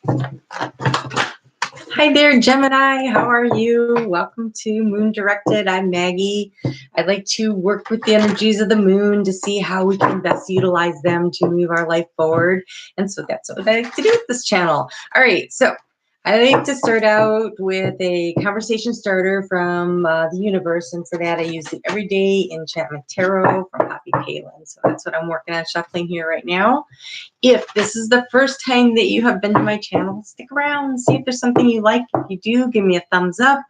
Hi there, Gemini. How are you? Welcome to Moon Directed. I'm Maggie. I like to work with the energies of the moon to see how we can best utilize them to move our life forward. And so that's what I like to do with this channel. All right, so I like to start out with a conversation starter from the universe. And for that, I use the Everyday Enchantment Tarot from Poppy Palin. So that's what I'm working on shuffling here right now. If this is the first time that you have been to my channel, stick around and see if there's something you like. If you do, give me a thumbs up.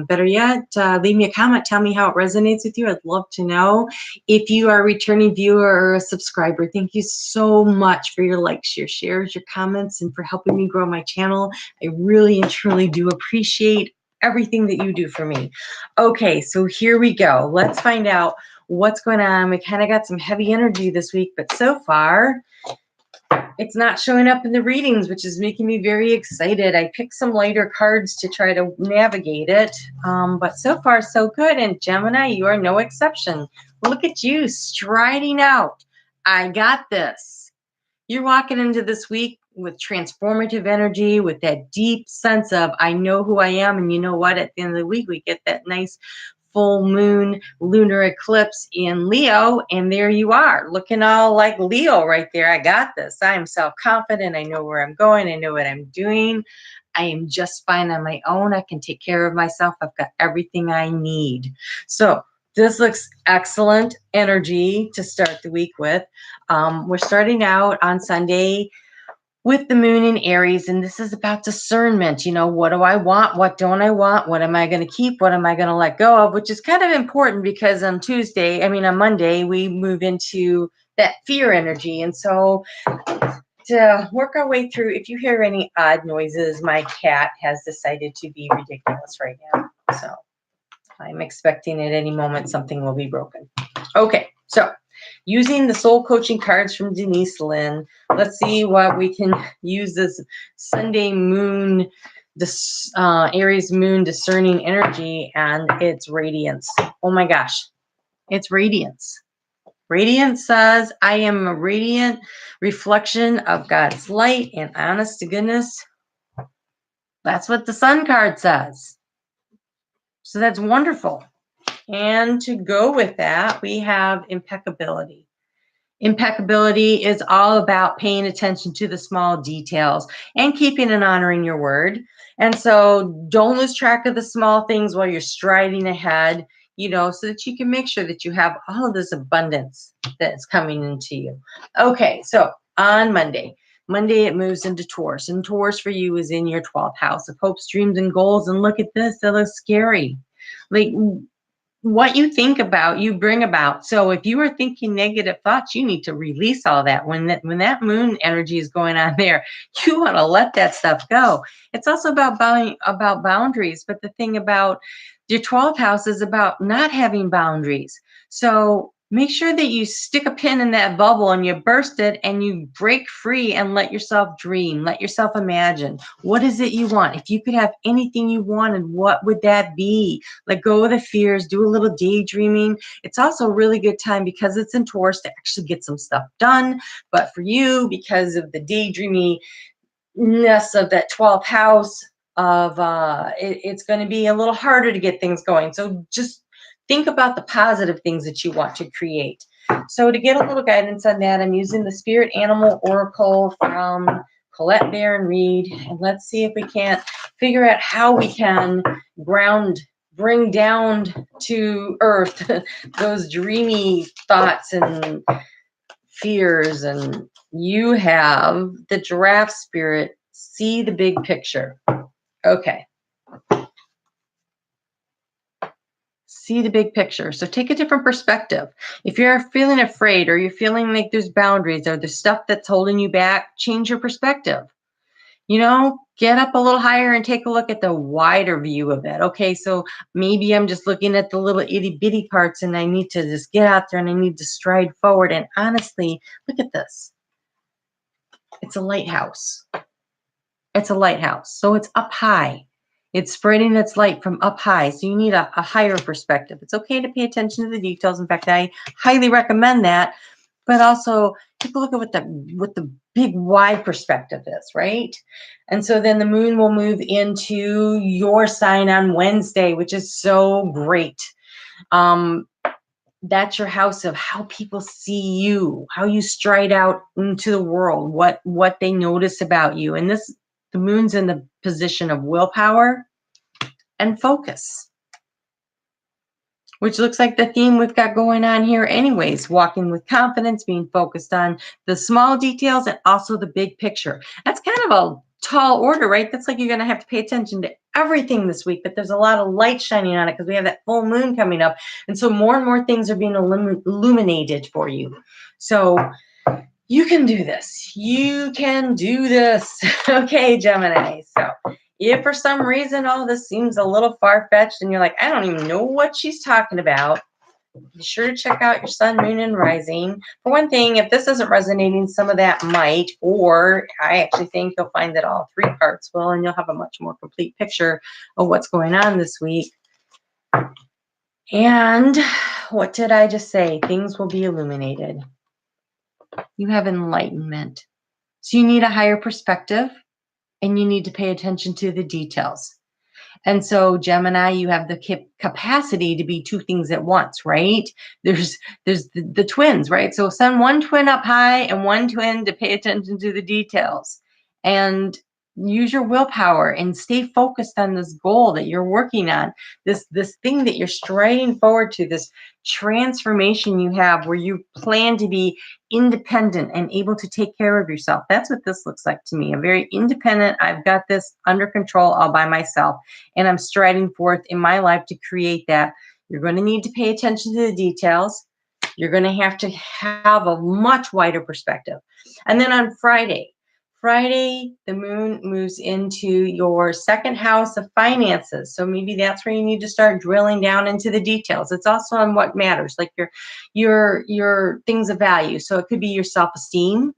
Better yet, leave me a comment. Tell me how it resonates with you. I'd love to know. If you are a returning viewer or a subscriber, thank you so much for your likes, your shares, your comments, and for helping me grow my channel. I really and truly do appreciate everything that you do for me. Okay, so here we go. Let's find out what's going on. We kind of got some heavy energy this week, but so far, it's not showing up in the readings, which is making me very excited. I picked some lighter cards to try to navigate it, but so far so good. And Gemini, you are no exception. Look at you striding out. I got this. You're walking into this week with transformative energy, with that deep sense of, I know who I am. And you know what? At the end of the week, we get that nice full moon lunar eclipse in Leo, and there you are looking all like Leo right there. I got this. I am self-confident. I know where I'm going. I know what I'm doing. I am just fine on my own. I can take care of myself. I've got everything I need. So this looks excellent energy to start the week with. We're starting out on Sunday with the moon in Aries, and this is about discernment. You know, what do I want? What don't I want? What am I going to keep? What am I going to let go of? Which is kind of important because on Monday, we move into that fear energy. And so to work our way through, if you hear any odd noises, my cat has decided to be ridiculous right now. So I'm expecting at any moment something will be broken. Okay, so using the soul coaching cards from Denise Lynn, let's see what we can use this Sunday moon, this Aries moon discerning energy and its radiance. Oh my gosh, it's radiance. Radiance says, I am a radiant reflection of God's light, and honest to goodness, that's what the sun card says. So that's wonderful. And to go with that, we have impeccability. Impeccability is all about paying attention to the small details and keeping and honoring your word. And so don't lose track of the small things while you're striding ahead, so that you can make sure that you have all of this abundance that's coming into you. Okay, so on Monday it moves into Taurus, and Taurus for you is in your 12th house of hopes, dreams, and goals. And look at this, that looks scary. Like, what you think about, you bring about. So if you are thinking negative thoughts, you need to release all that. When that moon energy is going on there, you want to let that stuff go. It's also about boundaries. But the thing about your 12th house is about not having boundaries. So make sure that you stick a pin in that bubble and you burst it and you break free and let yourself dream, let yourself imagine. What is it you want? If you could have anything you wanted, what would that be? Let go of the fears, do a little daydreaming. It's also a really good time because it's in Taurus to actually get some stuff done. But for you, because of the daydreaminess of that 12th house, it's going to be a little harder to get things going. So just think about the positive things that you want to create. So to get a little guidance on that, I'm using the Spirit Animal Oracle from Colette Baron Reed. And let's see if we can't figure out how we can bring down to earth those dreamy thoughts and fears. And you have the Giraffe Spirit, see the big picture. Okay. See the big picture. So take a different perspective. If you're feeling afraid or you're feeling like there's boundaries or there's stuff that's holding you back, change your perspective. Get up a little higher and take a look at the wider view of it. Okay, so maybe I'm just looking at the little itty bitty parts and I need to just get out there and I need to stride forward. And honestly, look at this. It's a lighthouse. It's a lighthouse. So it's up high. It's spreading its light from up high. So you need a higher perspective. It's okay to pay attention to the details. In fact, I highly recommend that. but also take a look at what the big wide perspective is, right? And so then the moon will move into your sign on Wednesday, which is so great. That's your house of how people see you, how you stride out into the world, what they notice about you. And the moon's in the position of willpower and focus, which looks like the theme we've got going on here anyways, walking with confidence, being focused on the small details and also the big picture. That's kind of a tall order, right? That's like you're going to have to pay attention to everything this week, but there's a lot of light shining on it because we have that full moon coming up. And so more and more things are being illuminated for you. So you can do this. You can do this. Okay, Gemini. So if for some reason all this seems a little far-fetched and you're like, I don't even know what she's talking about, be sure to check out your sun, moon, and rising. For one thing, if this isn't resonating, some of that might, or I actually think you'll find that all three parts will, and you'll have a much more complete picture of what's going on this week. And what did I just say? Things will be illuminated. You have enlightenment. So you need a higher perspective and you need to pay attention to the details. And so Gemini, you have the capacity to be two things at once, right? There's the twins, right? So send one twin up high and one twin to pay attention to the details. And use your willpower and stay focused on this goal that you're working on, this thing that you're striding forward to, this transformation you have where you plan to be independent and able to take care of yourself. That's what this looks like to me. A very independent, I've got this under control all by myself, and I'm striding forth in my life to create that. You're going to need to pay attention to the details. You're going to have a much wider perspective. And then on Friday, the moon moves into your second house of finances. So maybe that's where you need to start drilling down into the details. It's also on what matters, like your things of value. So it could be your self-esteem,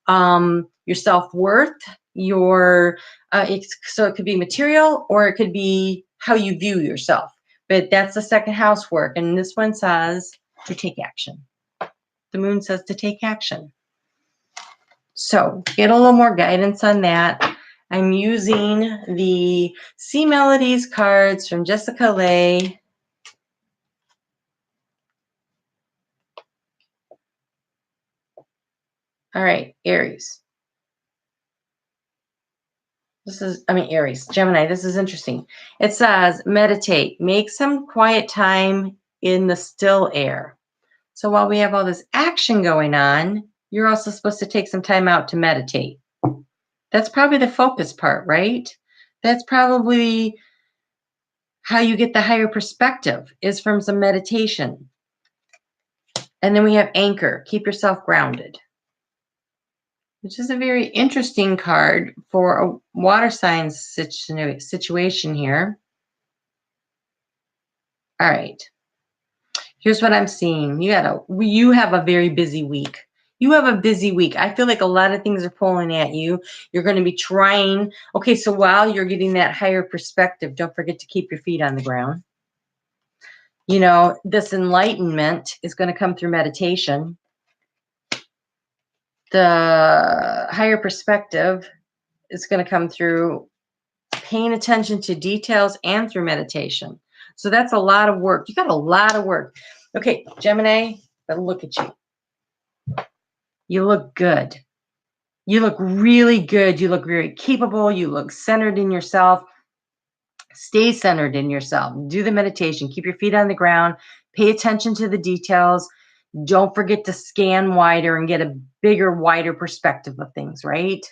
your self-worth, so it could be material or it could be how you view yourself. But that's the second house work. And this one says to take action. The moon says to take action. So get a little more guidance on that. I'm using the Sea Melodies cards from Jessica Lay. All right, Aries. Aries, Gemini, this is interesting. It says, meditate, make some quiet time in the still air. So while we have all this action going on, you're also supposed to take some time out to meditate. That's probably the focus part, right? That's probably how you get the higher perspective, is from some meditation. And then we have anchor, keep yourself grounded, which is a very interesting card for a water sign situation here. All right. Here's what I'm seeing. You have a very busy week. You have a busy week. I feel like a lot of things are pulling at you. You're going to be trying. Okay, so while you're getting that higher perspective, don't forget to keep your feet on the ground. You know, this enlightenment is going to come through meditation. The higher perspective is going to come through paying attention to details and through meditation. So that's a lot of work. You got a lot of work. Okay, Gemini, but look at you. You look good. You look really good. You look very capable. You look centered in yourself. Stay centered in yourself. Do the meditation. Keep your feet on the ground. Pay attention to the details. Don't forget to scan wider and get a bigger, wider perspective of things, right?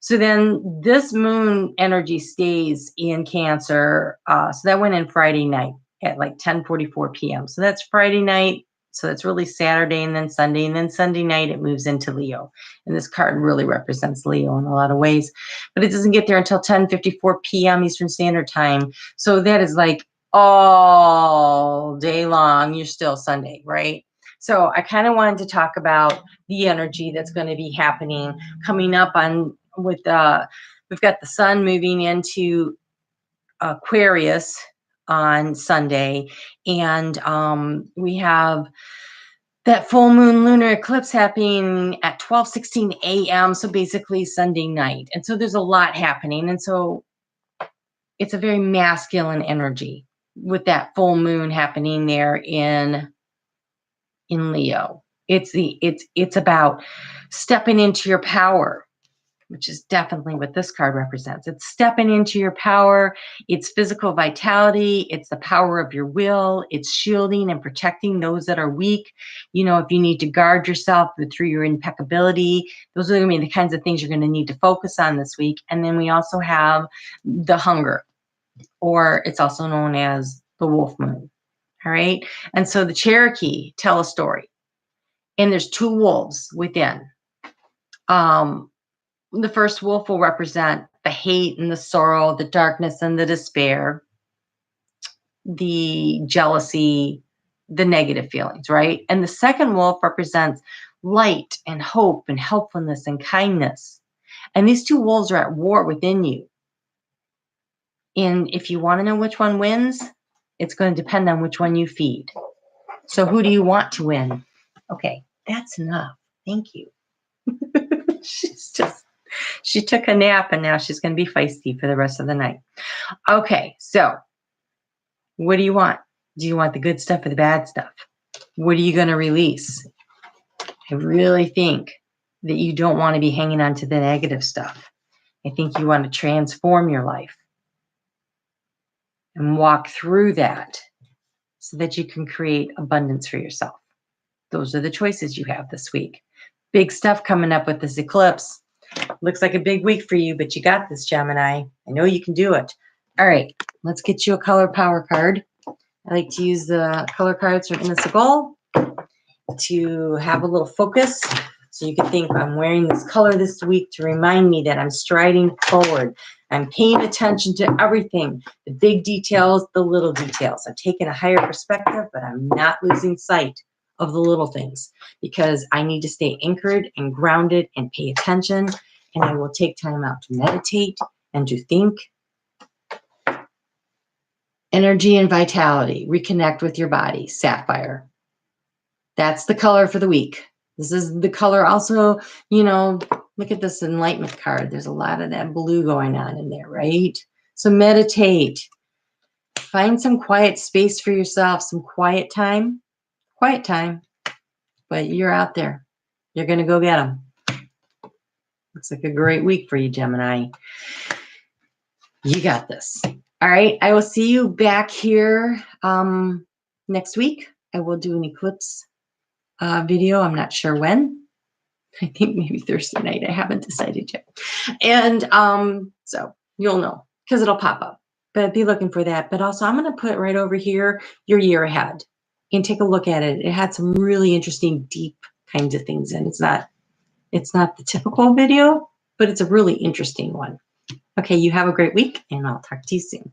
So then this moon energy stays in Cancer. So that went in Friday night at like 10:44 p.m. So that's Friday night. So that's really Saturday and then Sunday. And then Sunday night, it moves into Leo. And this card really represents Leo in a lot of ways. But it doesn't get there until 10:54 p.m. Eastern Standard Time. So that is like all day long. You're still Sunday, right? So I kind of wanted to talk about the energy that's going to be happening coming up on we've got the sun moving into Aquarius on Sunday, and we have that full moon lunar eclipse happening at 12:16 a.m. So basically Sunday night. And so there's a lot happening. And so it's a very masculine energy with that full moon happening there in Leo. It's about stepping into your power, which is definitely what this card represents. It's stepping into your power. It's physical vitality. It's the power of your will. It's shielding and protecting those that are weak. You know, if you need to guard yourself through your impeccability, those are going to be the kinds of things you're going to need to focus on this week. And then we also have the hunger, or it's also known as the wolf moon. All right. And so the Cherokee tell a story, and there's two wolves within. The first wolf will represent the hate and the sorrow, the darkness and the despair, the jealousy, the negative feelings, right? And the second wolf represents light and hope and helpfulness and kindness. And these two wolves are at war within you. And if you want to know which one wins, it's going to depend on which one you feed. So who do you want to win? Okay, that's enough. Thank you. She took a nap and now she's going to be feisty for the rest of the night. Okay, so what do you want? Do you want the good stuff or the bad stuff? What are you going to release? I really think that you don't want to be hanging on to the negative stuff. I think you want to transform your life and walk through that so that you can create abundance for yourself. Those are the choices you have this week. Big stuff coming up with this eclipse. Looks like a big week for you, but you got this, Gemini. I know you can do it. All right, let's get you a color power card. I like to use the color cards from Inner Goal to have a little focus. So you can think, I'm wearing this color this week to remind me that I'm striding forward. I'm paying attention to everything, the big details, the little details. I'm taking a higher perspective, but I'm not losing sight of the little things because I need to stay anchored and grounded and pay attention. And I will take time out to meditate and to think. Energy and vitality, reconnect with your body, sapphire. That's the color for the week. This is the color also, you know, look at this enlightenment card. There's a lot of that blue going on in there, right? So meditate. Find some quiet space for yourself, some quiet time. But you're out there. You're going to go get them. Looks like a great week for you, Gemini. You got this. All right. I will see you back here next week. I will do an eclipse video. I'm not sure when. I think maybe Thursday night. I haven't decided yet. And so you'll know because it'll pop up. But be looking for that. But also I'm going to put right over here your year ahead and take a look at it. It had some really interesting, deep kinds of things in. It's not the typical video, but it's a really interesting one. Okay, you have a great week and I'll talk to you soon.